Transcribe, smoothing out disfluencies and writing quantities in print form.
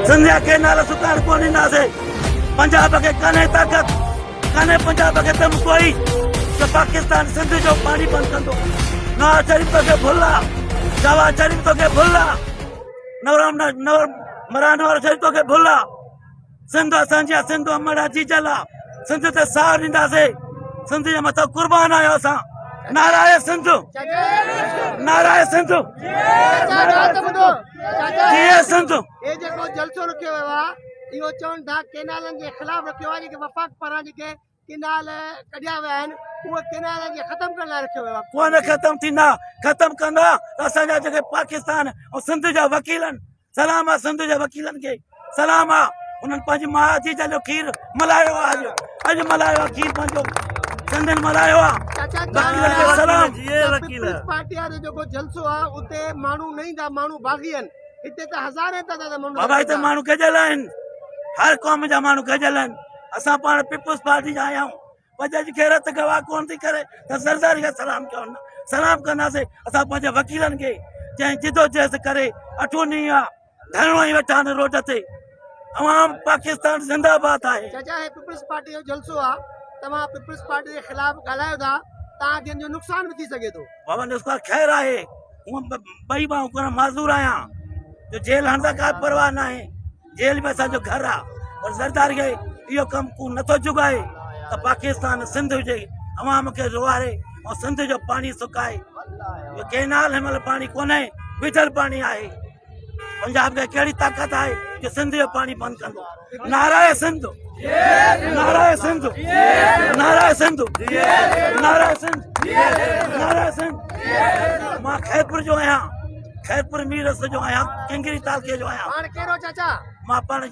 सिंध जा केनाल सुकाइण कोन ॾींदासीं। पंजाब खे कान्हे ताक़त, कान्हे पंजाब खे दम कोई त पाकिस्तान सिंध जो पाणी बंदि कंदो। नवाज़ शरीफ तोखे भुल आहे, जवाहर शरीफ तोखे भुल आहे, नवाज़ शरीफ तोखे भुल आहे। सिंध असांजी आहे, सिंध अमर जीजल आहे। सिंध ते साह ॾींदासीं, सिंध जे मथां कुर्बान आहियो असां। नाराए सिंध, नाराए सिंध, जीए सिंध। ये जेको जलसो रखियो वियो आहे इहो चवनि था केनालनि जे ख़िलाफ़ रखियो आहे। जेके वफ़ाक़ पारां जेके केनाल कढिया विया आहिनि उहे केनालनि खे ख़तमु करण लाइ रखियो वियो आहे। कोन ख़तम थींदा, ख़तम कंदा त असांजा जेके पाकिस्तान ऐं सिंध जा वकील आहिनि। सलाम आहे सिंध जे वकीलनि खे, सलाम आहे। उन्हनि पंहिंजी माउ जीजा जो खीर मल्हायो आहे, अॼु मल्हायो आहे खीर पंहिंजो, सिंधियुनि मल्हायो आहे। वकीलनि खे सलाम। पीपल्स पार्टी वारो जेको जलसो आहे उते माण्हू न ईंदा, माण्हू बाग़ी आहिनि। हिते त हज़ारे तइदाद में माण्हू बाबा हिते माण्हू गॾियल आहिनि, हर क़ौम जा माण्हू गॾियल आहिनि। असां पाण पीपल्स पार्टी जा आहियूं। वजह जी गैरत गवाह कोन थी करे त ज़रदारी खे सलाम कयो न, सलाम कंदासीं। असां पंहिंजे वकीलनि खे जंहिं जिदोजहद करे अठो ॾींहुं आहे धरणो ई वेठा आहिनि रोड ते। अवाम पाकिस्तान ज़िंदाबाद आहे। चाचा हे पीपल्स पार्टी जो जलसो आहे, तव्हां पीपल्स पार्टी जे ख़िलाफ़ ॻाल्हायो था, तव्हांखे जो नुक़सान बि थी सघे थो। बाबा नुक़सान ख़ैर आहे, हूअं ॿई बाहूं कोन माज़ूर आहियां। जो जेल हणंदा का परवाह न आहे, जेल में असांजो घर आहे। और ज़रदारी खे इहो कमु नथो जुगाए त पाकिस्तान सिंध हुजे, अवाम खे रुआरे ऐं सिंध जो पाणी सुकाए। इहो केनाल हिन महिल पाणी कोन्हे, विझल पाणी आहे। पंजाब खे कहिड़ी ताक़त आहे जो सिंध जो पाणी बंदि कंदो। नाराए सिंध, नाराए सिंध, नाराए सिंध, नाराए सिंध, नाराए सिंध। मां खैरपुर जो आहियां, खैरपुर मीरस जो आहियां, किंगरी तालके जो आहियां। पाण कहिड़ो चाचा? मां पाण